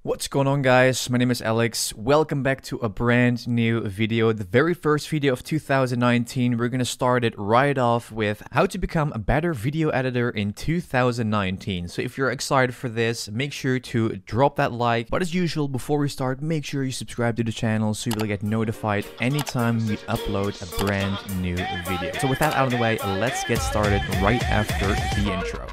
What's going on, guys? My name is Alex. Welcome back to a brand new video, the very first video of 2019. We're gonna start it right off with how to become a better video editor in 2019. So if you're excited for this, make sure to drop that like. But as usual, before we start, make sure you subscribe to the channel so you will get notified anytime we upload a brand new video. So with that out of the way, let's get started right after the intro.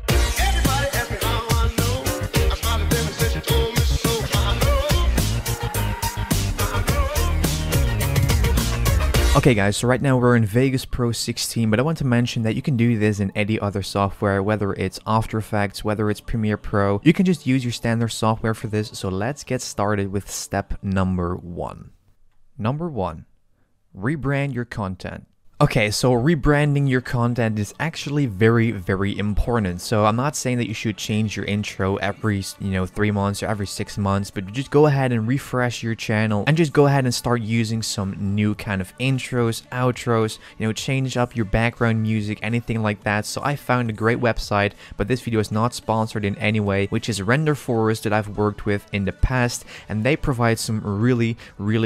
Okay guys, so right now we're in Vegas Pro 16, but I want to mention that you can do this in any other software, whether it's After Effects, whether it's Premiere Pro. You can just use your standard software for this, so let's get started with step number one. Number one, rebrand your content. Okay, so rebranding your content is actually very important. So I'm not saying that you should change your intro every, 3 months or every 6 months, but just go ahead and refresh your channel and just go ahead and start using some new kind of intros, outros, change up your background music, anything like that. So I found a great website, but this video is not sponsored in any way, which is Render Forest that I've worked with in the past, and they provide some really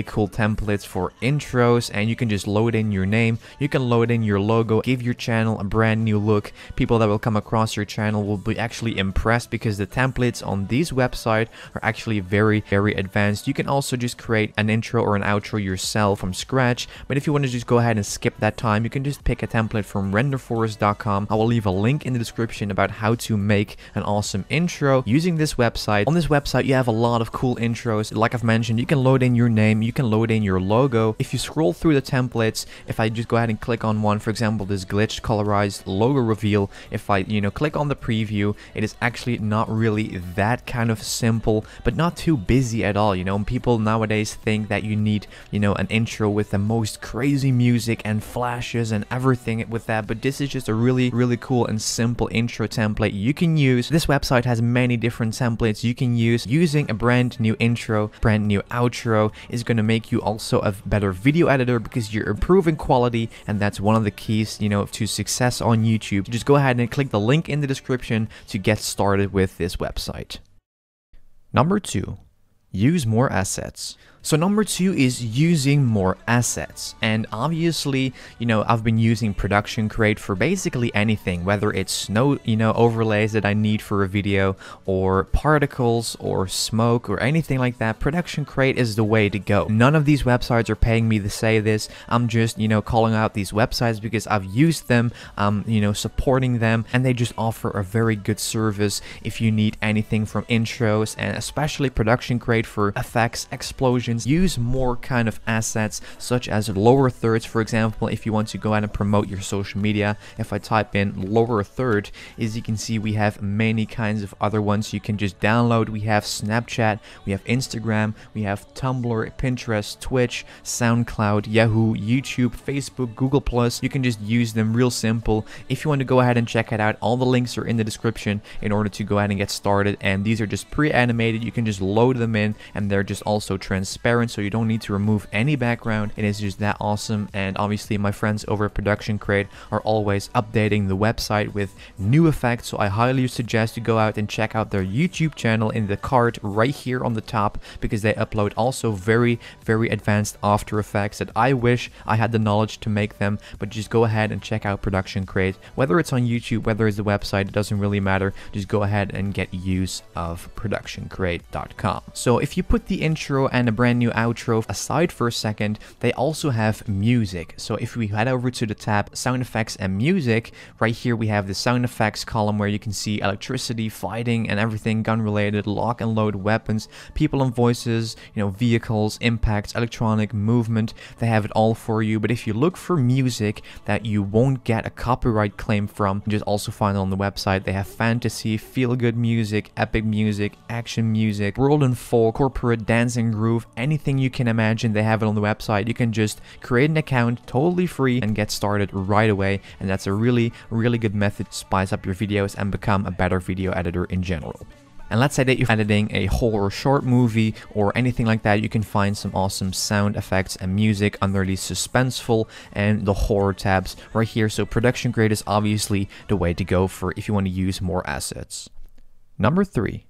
cool templates for intros, and you can just load in your name. You can load in your logo, give your channel a brand new look. People that will come across your channel will be actually impressed because the templates on this website are actually very advanced. You can also just create an intro or an outro yourself from scratch, but if you want to just go ahead and skip that time, you can just pick a template from renderforest.com. I will leave a link in the description about how to make an awesome intro using this website. On this website, you have a lot of cool intros. Like I've mentioned, you can load in your name, you can load in your logo. If you scroll through the templates, if I just go ahead and click on one, for example, this glitched colorized logo reveal, if I, click on the preview, it is actually not really that kind of simple, but not too busy at all. People nowadays think that you need, an intro with the most crazy music and flashes and everything with that, but this is just a really cool and simple intro template you can use. This website has many different templates you can use. Using a brand new intro, brand new outro is going to make you also a better video editor because you're improving quality, and that's one of the keys, to success on YouTube. Just go ahead and click the link in the description to get started with this website. Number two, use more assets. So number two is using more assets, and obviously, I've been using Production Crate for basically anything, whether it's snow, overlays that I need for a video, or particles, or smoke, or anything like that. Production Crate is the way to go. None of these websites are paying me to say this. I'm just, calling out these websites because I've used them, supporting them, and they just offer a very good service if you need anything from intros, and especially Production Crate for effects, explosions. Use more kind of assets such as lower thirds, for example, if you want to go out and promote your social media. If I type in lower third, as you can see, we have many kinds of other ones you can just download. We have Snapchat, we have Instagram, we have Tumblr, Pinterest, Twitch, SoundCloud, Yahoo, YouTube, Facebook, Google+. You can just use them real simple. If you want to go ahead and check it out, all the links are in the description in order to go ahead and get started, and these are just pre-animated. You can just load them in, and they're just also transparent, so you don't need to remove any background. It is just that awesome, and obviously my friends over at Production Crate are always updating the website with new effects, so I highly suggest you go out and check out their YouTube channel in the card right here on the top, because they upload also very advanced After Effects that I wish I had the knowledge to make them. But just go ahead and check out Production Crate, whether it's on YouTube, whether it's the website, it doesn't really matter. Just go ahead and get use of productioncrate.com. So if you put the intro and a brand new outro aside for a second, they also have music. So if we head over to the tab sound effects and music, right here we have the sound effects column where you can see electricity, fighting and everything gun related, lock and load weapons, people and voices, vehicles, impacts, electronic movement. They have it all for you. But if you look for music that you won't get a copyright claim from, just also find it on the website. They have fantasy, feel good music, epic music, action music, world and folk, corporate, dancing groove, anything you can imagine. They have it on the website. You can just create an account totally free and get started right away, and that's a really good method to spice up your videos and become a better video editor in general. And let's say that you're editing a horror short movie or anything like that, you can find some awesome sound effects and music under the suspenseful and the horror tabs right here. So Production Crate is obviously the way to go for if you want to use more assets. Number 3.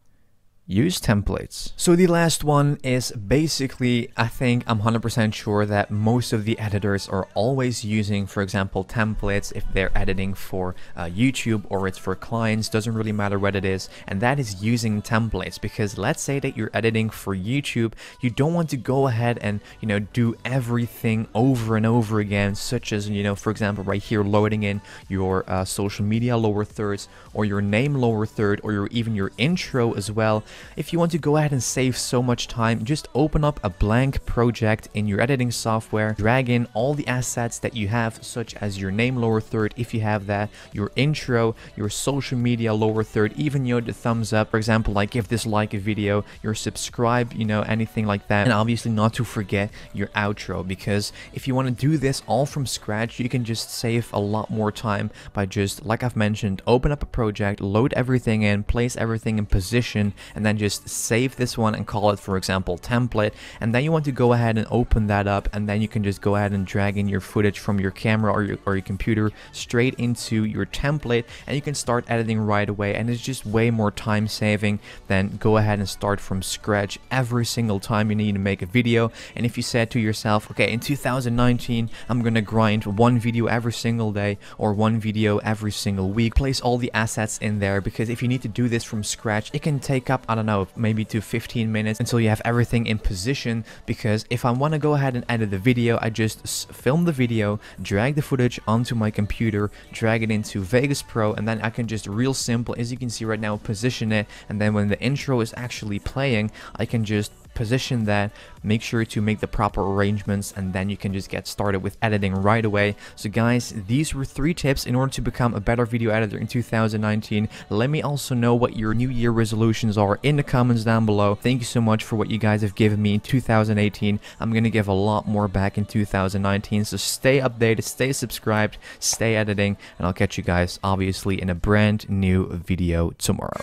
Use templates. So the last one is basically, I think I'm 100% sure that most of the editors are always using, for example, templates if they're editing for YouTube or it's for clients, doesn't really matter what it is, and that is using templates. Because let's say that you're editing for YouTube, you don't want to go ahead and, you know, do everything over and over again, such as, you know, for example, right here, loading in your social media lower thirds, or your name lower third, or even your intro as well. If you want to go ahead and save so much time, just open up a blank project in your editing software, drag in all the assets that you have, such as your name lower third, if you have that, your intro, your social media lower third, even, you know, the thumbs up, for example, like give this like a video, your subscribe, you know, anything like that. And obviously not to forget your outro, because if you want to do this all from scratch, you can just save a lot more time by just, like I've mentioned, open up a project, load everything in, place everything in position, and then just save this one and call it, for example, template. And then you want to go ahead and open that up, and then you can just go ahead and drag in your footage from your camera or your computer straight into your template, and you can start editing right away. And it's just way more time saving than go ahead and start from scratch every single time you need to make a video. And if you said to yourself, okay, in 2019 I'm gonna grind one video every single day or one video every single week, place all the assets in there, because if you need to do this from scratch, it can take up, I don't know, maybe to 15 minutes until you have everything in position. Because if I want to go ahead and edit the video, I just film the video, drag the footage onto my computer, drag it into Vegas Pro, and then I can just real simple, as you can see right now, position it. And then when the intro is actually playing, I can just position that, make sure to make the proper arrangements, and then you can just get started with editing right away. So guys, these were 3 tips in order to become a better video editor in 2019. Let me also know what your new year resolutions are in the comments down below. Thank you so much for what you guys have given me in 2018. I'm gonna give a lot more back in 2019, so stay updated, stay subscribed, stay editing, and I'll catch you guys obviously in a brand new video tomorrow.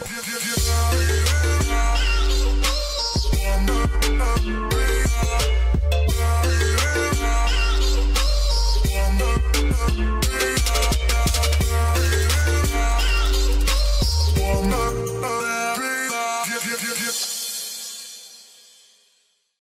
Yeah.